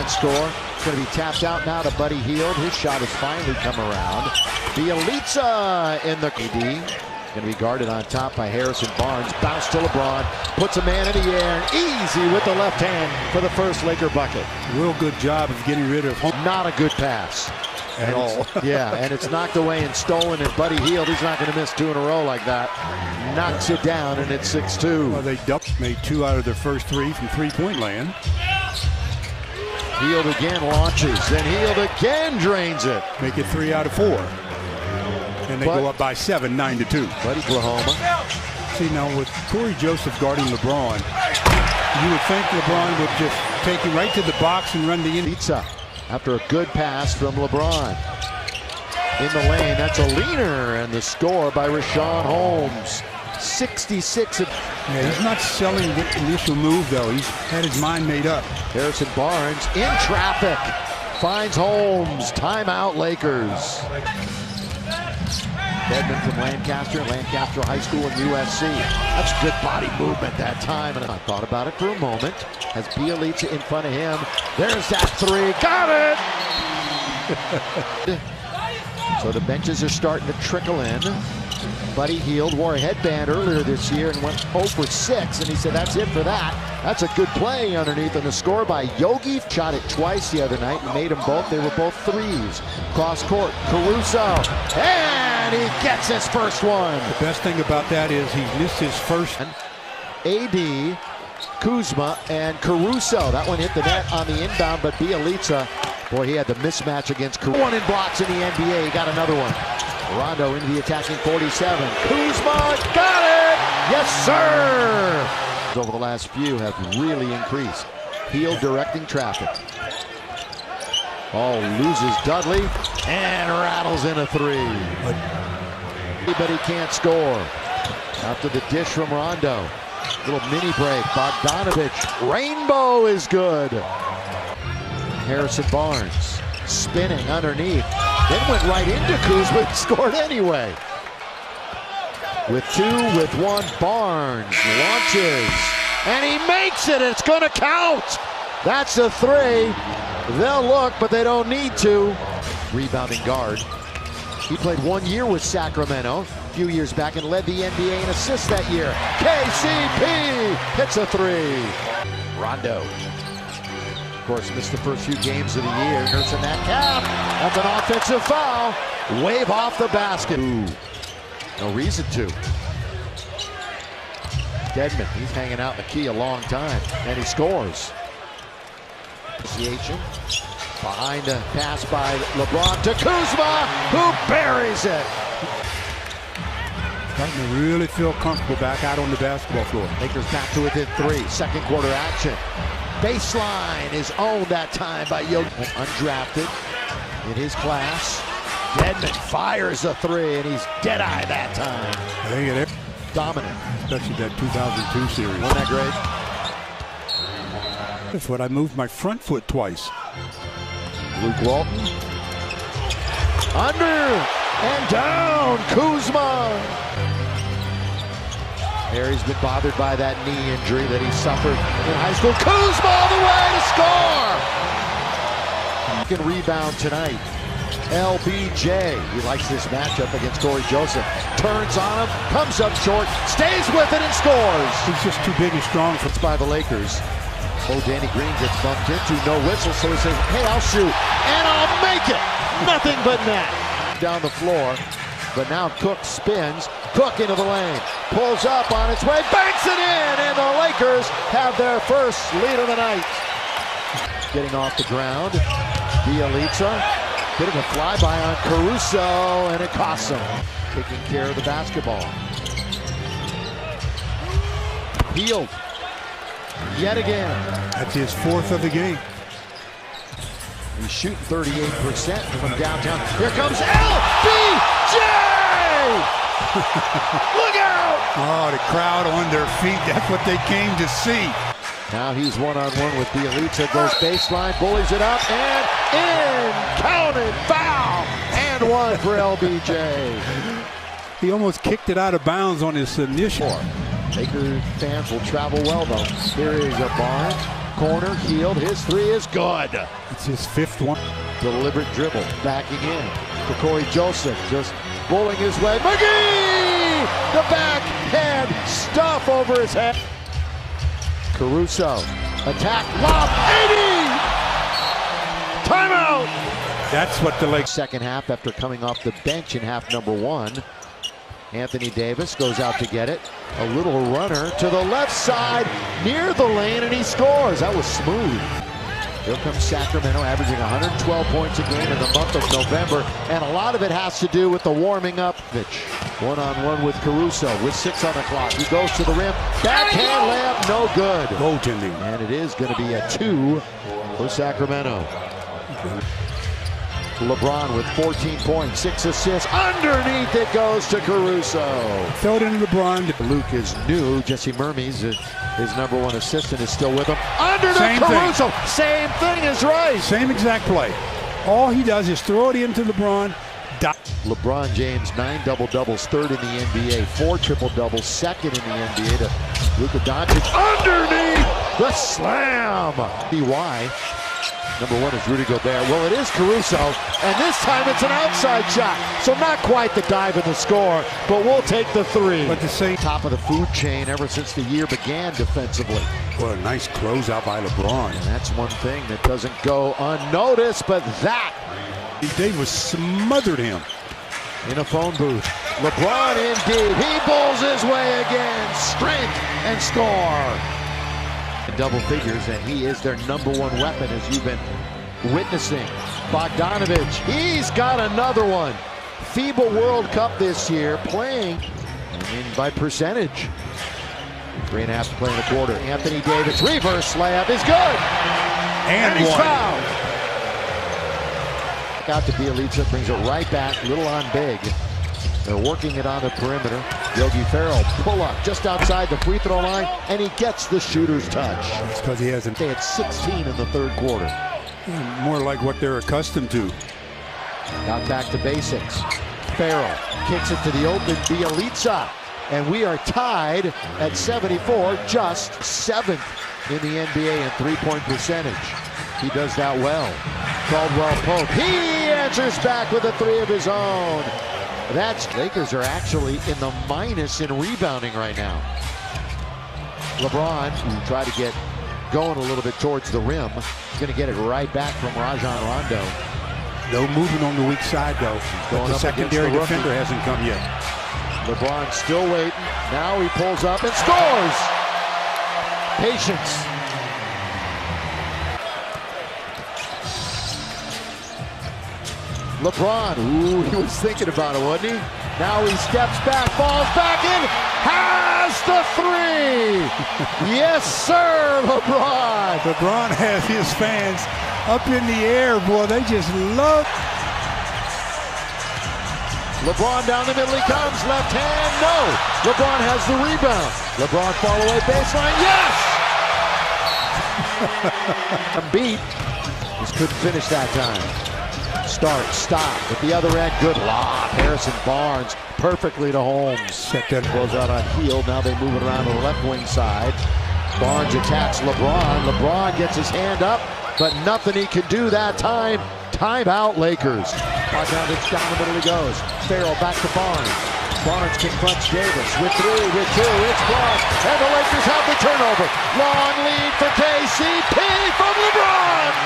score. It's going to be tapped out now to Buddy Hield. His shot has finally come around. Bielitsa in the KD. Going to be guarded on top by Harrison Barnes. Bounce to LeBron. Puts a man in the air. Easy with the left hand for the first Laker bucket. Real good job of getting rid of home. Not a good pass. At all. Yeah, and it's knocked away and stolen. And Buddy Hield, he's not going to miss 2 in a row like that. Knocks it down, and it's 6-2. Well, they made 2 out of their first 3 from three-point land. Hield again launches, then Hield again drains it. Make it 3 out of 4. And they go up by 7, 9-2. But Oklahoma. See, now with Corey Joseph guarding LeBron, you would think LeBron would just take him right to the box and run the in. Pizza after a good pass from LeBron. In the lane, that's a leaner, and the score by Richaun Holmes. 66. Yeah, he's not selling the initial move, though. He's had his mind made up. Harrison Barnes in traffic. Finds Holmes. Timeout, Lakers. Dedmon from Lancaster High School and USC. That's good body movement that time. And I thought about it for a moment. Has Bielitsa in front of him. There's that 3. Got it! So the benches are starting to trickle in. Buddy Hield wore a headband earlier this year and went 0 for 6, and he said that's it for that. That's a good play underneath, and the score by Yogi. Shot it twice the other night and made them both. They were both 3s. Cross court, Caruso, and he gets his first one. The best thing about that is he missed his first. AD, Kuzma, and Caruso. That one hit the net on the inbound, but Bielitsa, boy, he had the mismatch against Caruso. 1 in blocks in the NBA. He got another one. Rondo into the attacking 47. Kuzma got it! Yes, sir! Over the last few have really increased. Hield directing traffic. Oh, loses Dudley and rattles in a 3. But he can't score. After the dish from Rondo. Little mini break. Bogdanovich. Rainbow is good. Harrison Barnes spinning underneath. Then went right into Kuzma and scored anyway. With 2, with 1, Barnes launches. And he makes it. It's going to count. That's a 3. They'll look, but they don't need to. Rebounding guard. He played 1 year with Sacramento a few years back and led the NBA in assists that year. KCP hits a 3. Rondo. Of course, missed the first few games of the year. Nursing that cap. That's an offensive foul. Wave off the basket. Ooh. No reason to. Dedmon, he's hanging out in the key a long time, and he scores. Appreciation. Behind a pass by LeBron to Kuzma, who buries it. Starting to really feel comfortable back out on the basketball floor. Lakers back to within 3. Second quarter action. Baseline is owned that time by Yogi. Undrafted in his class. Dedmon fires a 3, and he's dead-eye that time. Dominant. Especially that 2002 series. Wasn't that great? That's what I moved my front foot twice. Luke Walton. Under and down. Kuzma. Harry's been bothered by that knee injury that he suffered in high school. Kuzma all the way to score! Can rebound tonight. LBJ. He likes this matchup against Corey Joseph. Turns on him, comes up short, stays with it and scores. He's just too big and strong for. It's by the Lakers. Oh, Danny Green gets bumped into, no whistle, so he says, hey, I'll shoot, and I'll make it. Nothing but net. Down the floor, but now Cook spins. Cook into the lane, pulls up on its way, banks it in, and the Lakers have their first lead of the night. Getting off the ground, Bielitsa, bit of a flyby on Caruso, and it costs him. Taking care of the basketball. Hield, yet again. That's his 4th of the game. He's shooting 38% from downtown. Here comes LBJ! Look out! Oh, the crowd on their feet. That's what they came to see. Now he's one-on-one with Bielitsa. Goes baseline, bullies it up, and in! Counted, foul! And 1 for LBJ. He almost kicked it out of bounds on his initial. Laker fans will travel well, though. Here is a Barnes. corner, Healed. His three is good. It's his fifth one. Deliberate dribble, backing in to Corey Joseph, just bowling his way. McGee! The backhand stuff over his head. Caruso, attack, lob, 80! Timeout! That's what the Lakers. Second half after coming off the bench in half number one. Anthony Davis goes out to get it. A little runner to the left side, near the lane, and he scores. That was smooth. Here comes Sacramento, averaging 112 points a game in the month of November, and a lot of it has to do with the warming up. One-on-one with Caruso with 6 on the clock. He goes to the rim. Backhand layup, no good. Goaltending. And it is going to be a 2 for Sacramento. LeBron with 14 points, 6 assists. Underneath it goes to Caruso. Throw it into LeBron. Luke is new. Jesse Mermes, his number one assistant, is still with him. Under to Same Caruso. thing. Same thing is right. Same exact play. All he does is throw it into LeBron. LeBron James, 9 double-doubles, third in the NBA, 4 triple-doubles, second in the NBA to Luka Doncic. Underneath the slam. Why? Number one is Rudy Gobert. Well, it is Caruso, and this time it's an outside shot. So not quite the dive and the score, but we'll take the 3. But the same Top of the food chain ever since the year began defensively. Well, a nice closeout by LeBron. And that's one thing that doesn't go unnoticed, but that. Davis smothered him. In a phone booth. LeBron in deep. He bowls his way again. Strength and score. Double figures, and he is their number one weapon, as you've been witnessing. Bogdanovich, he's got another one. FIBA World Cup this year, playing by percentage. 3.5 to play in the quarter. Anthony Davis, reverse layup is good. And he's fouled. Out to Bielitsa, brings it right back, little on big. They're working it on the perimeter. Yogi Ferrell, pull up just outside the free throw line, and he gets the shooter's touch. It's because he hasn't. They had 16 in the third quarter. More like what they're accustomed to. Got back to basics. Ferrell kicks it to the open Bielitsa, and we are tied at 74, just 7th in the NBA in three-point percentage. He does that well. Caldwell Pope, he answers back with a 3 of his own. Lakers are actually in the minus in rebounding right now. LeBron, who tried to get going a little bit towards the rim, is going to get it right back from Rajon Rondo. No movement on the weak side, though. But the secondary defender hasn't come yet. LeBron still waiting. Now he pulls up and scores. Patience. LeBron, ooh, he was thinking about it, wasn't he? Now he steps back, falls back in, has the 3! Yes, sir, LeBron! LeBron has his fans up in the air, boy. They just love. LeBron down the middle, he comes, left hand, no! LeBron has the rebound. LeBron fall away baseline, yes! Beat, just couldn't finish that time. Start, stop, at the other end, good lob. Harrison Barnes perfectly to Holmes. Set that goes out on Hield. Now they move it around to the left wing side. Barnes attacks LeBron. LeBron gets his hand up, but nothing he can do that time. Timeout, Lakers. Bogdanovich down the middle he goes. Ferrell back to Barnes. Barnes confronts Davis with 3, with 2. It's blocked, and the Lakers have the turnover. Long lead for KCP from LeBron.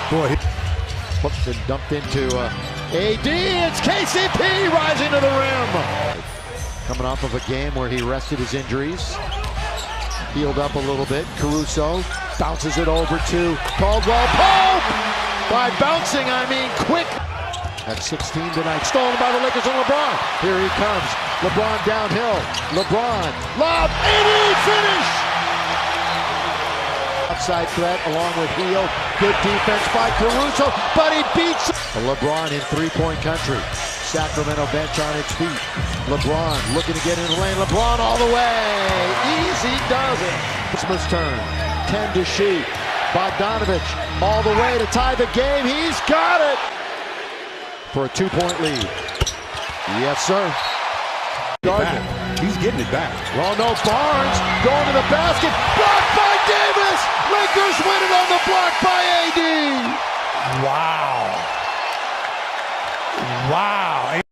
Boy, hooked and dumped into AD. It's KCP rising to the rim. Coming off of a game where he rested his injuries. Healed up a little bit. Caruso bounces it over to Caldwell Pope. By bouncing, I mean quick. At 16 tonight. Stolen by the Lakers and LeBron. Here he comes. LeBron downhill. LeBron. Lob. 80. Finish. Outside threat along with Hield. Good defense by Caruso, but he beats LeBron in three-point country. Sacramento bench on its feet. LeBron looking to get in the lane. LeBron all the way. Easy does it. Christmas turn. 10 to shoot. Bogdanovich all the way to tie the game. He's got it for a 2-point lead. Yes, sir. Gardner. He's getting it back. Oh, no, Barnes going to the basket. Blocked by Davis. Lakers win it on the block by AD. Wow. Wow.